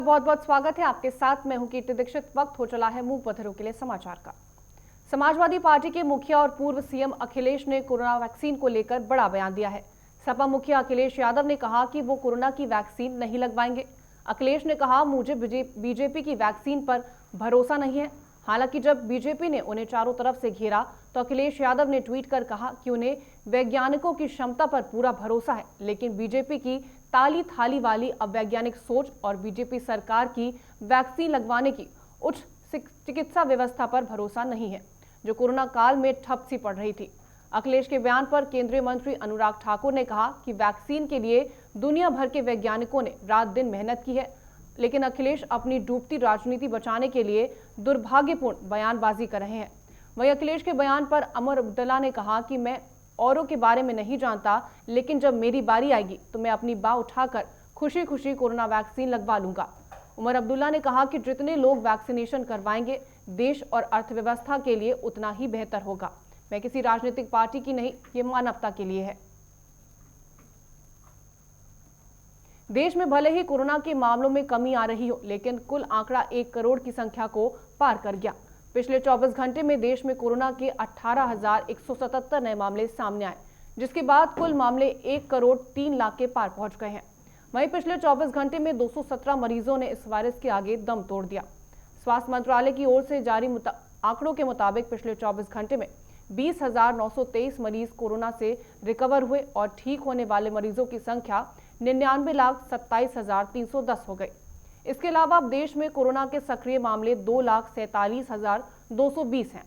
बहुत बहुत स्वागत है आपके साथ। मैं हूं कीर्ति दीक्षित। वक्त हो चला है मूक बधिरों के लिए समाचार का। समाजवादी पार्टी के मुखिया और पूर्व सीएम अखिलेश ने कोरोना वैक्सीन को लेकर बड़ा बयान दिया है। सपा मुखिया अखिलेश यादव ने कहा कि वो कोरोना की वैक्सीन नहीं लगवाएंगे। अखिलेश ने कहा, मुझे बीजेपी की वैक्सीन पर भरोसा नहीं है। हालांकि जब बीजेपी ने उन्हें चारों तरफ से घेरा तो अखिलेश यादव ने ट्वीट कर कहा कि उन्हें वैज्ञानिकों की क्षमता पर पूरा भरोसा है, लेकिन बीजेपी की ताली थाली वाली अवैज्ञानिक सोच और बीजेपी सरकार की वैक्सीन लगवाने की उच्च चिकित्सा व्यवस्था पर भरोसा नहीं है, जो कोरोना काल में ठप सी पड़ रही थी। अखिलेश के बयान पर केंद्रीय मंत्री अनुराग ठाकुर ने कहा कि वैक्सीन के लिए दुनिया भर के वैज्ञानिकों ने रात दिन मेहनत की है, लेकिन अखिलेश अपनी डूबती राजनीति बचाने के लिए दुर्भाग्यपूर्ण बयानबाजी कर रहे हैं। वहीं अखिलेश के बयान पर उमर अब्दुल्ला ने कहा कि मैं औरों के बारे में नहीं जानता, लेकिन जब मेरी बारी आएगी तो मैं अपनी बाह उठाकर खुशी खुशी कोरोना वैक्सीन लगवा लूंगा। उमर अब्दुल्ला ने कहा कि जितने लोग वैक्सीनेशन करवाएंगे देश और अर्थव्यवस्था के लिए उतना ही बेहतर होगा। मैं किसी राजनीतिक पार्टी की नहीं, ये मानवता के लिए है। देश में भले ही कोरोना के मामलों में कमी आ रही हो, लेकिन कुल आंकड़ा 1 करोड़ की संख्या को पार कर गया। पिछले 24 घंटे में देश में कोरोना के 18,177 नए मामले सामने आए, जिसके बाद कुल मामले 1 करोड़ 3 लाख के पार पहुंच गए हैं। वहीं पिछले 24 घंटे में 217 मरीजों ने इस वायरस के आगे दम तोड़ दिया। स्वास्थ्य मंत्रालय की ओर से जारी आंकड़ों के मुताबिक पिछले 24 घंटे में 20,923 मरीज कोरोना से रिकवर हुए और ठीक होने वाले मरीजों की संख्या 99,27,310 हो गई। इसके अलावा अब देश में कोरोना के सक्रिय मामले 2,47,220 हैं।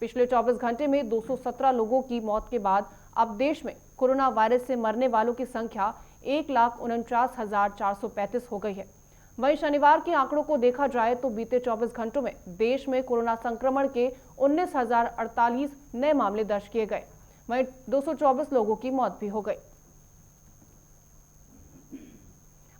पिछले 24 घंटे में 217 लोगों की मौत के बाद अब देश में कोरोना वायरस से मरने वालों की संख्या 1,49,435 हो गई है। वहीं शनिवार के आंकड़ों को देखा जाए तो बीते 24 घंटों में देश में कोरोना संक्रमण के 19,048 नए मामले दर्ज किए गए। वहीं 224 लोगों की मौत भी हो गई।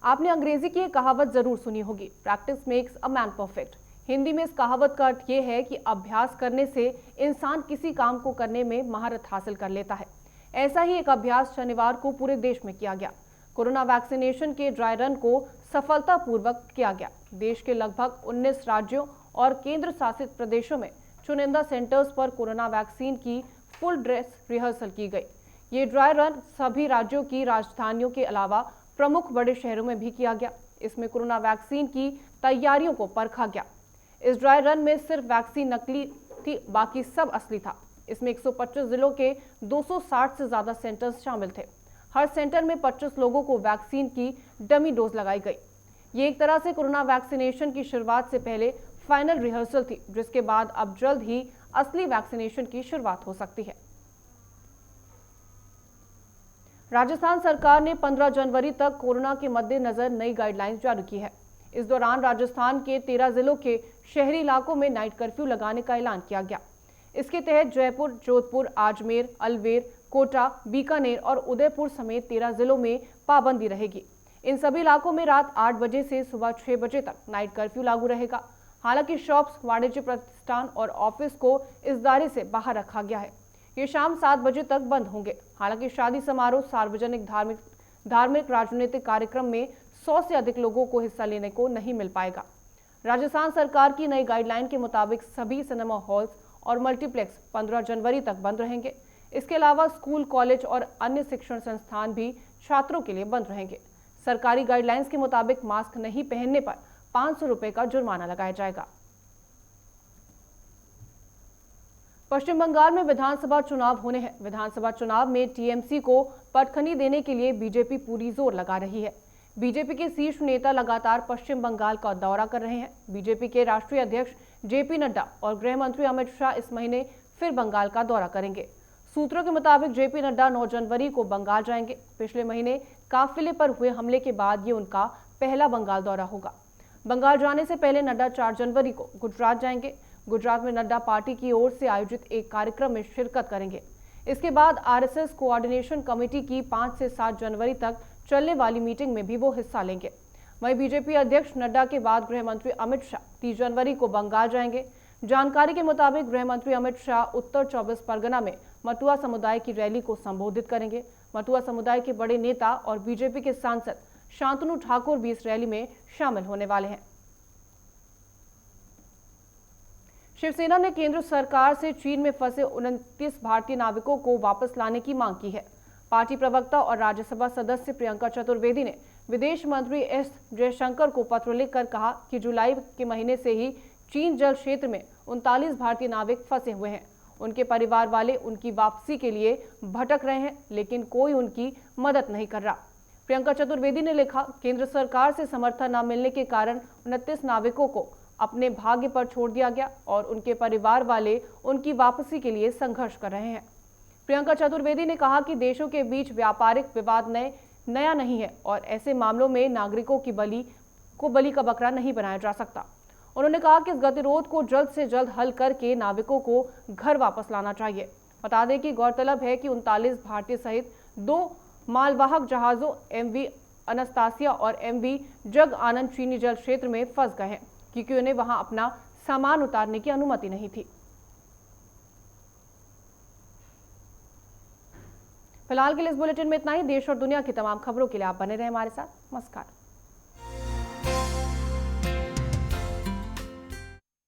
आपने अंग्रेजी की एक कहावत जरूर सुनी होगी, practice makes a man perfect. Hindi में इस कहावत का अर्थ यह है कि अभ्यास करने से इंसान किसी काम को करने में महारत हासिल कर लेता है। ऐसा ही एक अभ्यास शनिवार को पूरे देश में किया गया। कोरोना वैक्सीनेशन के ड्राई रन को सफलतापूर्वक किया गया। देश के लगभग 19 राज्यों और केंद्र शासित प्रदेशों में चुनिंदा सेंटर्स पर कोरोना वैक्सीन की फुल ड्रेस रिहर्सल की गई। ये ड्राई रन सभी राज्यों की राजधानियों के अलावा प्रमुख बड़े शहरों में भी किया गया। इसमें कोरोना वैक्सीन की तैयारियों को परखा गया। इस ड्राई रन में सिर्फ वैक्सीन नकली थी, बाकी सब असली था। इसमें 125 जिलों के 260 से ज्यादा सेंटर्स शामिल थे। हर सेंटर में 25 लोगों को वैक्सीन की डमी डोज लगाई गई। ये एक तरह से कोरोना वैक्सीनेशन की शुरुआत से पहले फाइनल रिहर्सल थी, जिसके बाद अब जल्द ही असली वैक्सीनेशन की शुरुआत हो सकती है। राजस्थान सरकार ने 15 जनवरी तक कोरोना के मद्देनजर नई गाइडलाइंस जारी की है। इस दौरान राजस्थान के 13 जिलों के शहरी इलाकों में नाइट कर्फ्यू लगाने का ऐलान किया गया। इसके तहत जयपुर, जोधपुर, अजमेर, अलवर, कोटा, बीकानेर और उदयपुर समेत 13 जिलों में पाबंदी रहेगी। इन सभी इलाकों में रात 8 बजे से सुबह 6 बजे तक नाइट कर्फ्यू लागू रहेगा। हालांकि शॉप्स, वाणिज्य प्रतिष्ठान और ऑफिस को इस दायरे से बाहर रखा गया है। ये शाम 7 बजे तक बंद होंगे। हालांकि शादी समारोह, सार्वजनिक धार्मिक राजनीतिक कार्यक्रम में 100 से अधिक लोगों को हिस्सा लेने को नहीं मिल पाएगा। राजस्थान सरकार की नई गाइडलाइन के मुताबिक सभी सिनेमा हॉल्स और मल्टीप्लेक्स 15 जनवरी तक बंद रहेंगे। इसके अलावा स्कूल, कॉलेज और अन्य शिक्षण संस्थान भी छात्रों के लिए बंद रहेंगे। सरकारी गाइडलाइंस के मुताबिक मास्क नहीं पहनने पर 500 रुपए का जुर्माना लगाया जाएगा। पश्चिम बंगाल में विधानसभा चुनाव होने हैं। विधानसभा चुनाव में टीएमसी को पटखनी देने के लिए बीजेपी पूरी जोर लगा रही है। बीजेपी के शीर्ष नेता लगातार पश्चिम बंगाल का दौरा कर रहे हैं। बीजेपी के राष्ट्रीय अध्यक्ष जेपी नड्डा और गृह मंत्री अमित शाह इस महीने फिर बंगाल का दौरा करेंगे। सूत्रों के मुताबिक जेपी नड्डा 9 जनवरी को बंगाल जाएंगे। पिछले महीने काफिले पर हुए हमले के बाद ये उनका पहला बंगाल दौरा होगा। बंगाल जाने से पहले नड्डा 4 जनवरी को गुजरात जाएंगे। गुजरात में नड्डा पार्टी की ओर से आयोजित एक कार्यक्रम में शिरकत करेंगे। इसके बाद आरएसएस कोऑर्डिनेशन कमेटी की 5 से 7 जनवरी तक चलने वाली मीटिंग में भी वो हिस्सा लेंगे। वहीं बीजेपी अध्यक्ष नड्डा के बाद गृह मंत्री अमित शाह 30 जनवरी को बंगाल जाएंगे। जानकारी के मुताबिक गृह मंत्री अमित शाह उत्तर 24 परगना में मटुआ समुदाय की रैली को संबोधित करेंगे। मटुआ समुदाय के बड़े नेता और बीजेपी के सांसद शांतनु ठाकुर भी इस रैली में शामिल होने वाले हैं। शिवसेना ने केंद्र सरकार से चीन में फंसे 29 भारतीय नाविकों को वापस लाने की मांग की है। पार्टी प्रवक्ता और राज्यसभा सदस्य प्रियंका चतुर्वेदी ने विदेश मंत्री एस जयशंकर को पत्र लिखकर कहा कि जुलाई के महीने से ही चीन जल क्षेत्र में 39 भारतीय नाविक फंसे हुए हैं। उनके परिवार वाले उनकी वापसी के लिए भटक रहे हैं, लेकिन कोई उनकी मदद नहीं कर रहा। प्रियंका चतुर्वेदी ने लिखा, केंद्र सरकार से समर्थन न मिलने के कारण 29 नाविकों को अपने भाग्य पर छोड़ दिया गया और उनके परिवार वाले उनकी वापसी के लिए संघर्ष कर रहे हैं। प्रियंका चतुर्वेदी ने कहा कि देशों के बीच व्यापारिक विवाद नया नहीं है और ऐसे मामलों में नागरिकों की बलि का बकरा नहीं बनाया जा सकता। उन्होंने कहा कि इस गतिरोध को जल्द से जल्द हल करके नाविकों को घर वापस लाना चाहिए। बता दें कि गौरतलब है कि 39 भारतीय सहित 2 मालवाहक जहाजों MV अनस्तासिया और MV जग आनंद चीनी जल क्षेत्र में फंस गए हैं, क्योंकि उन्हें वहां अपना सामान उतारने की अनुमति नहीं थी। फिलहाल के लिए इस बुलेटिन में इतना ही। देश और दुनिया की तमाम खबरों के लिए आप बने रहें हमारे साथ। नमस्कार।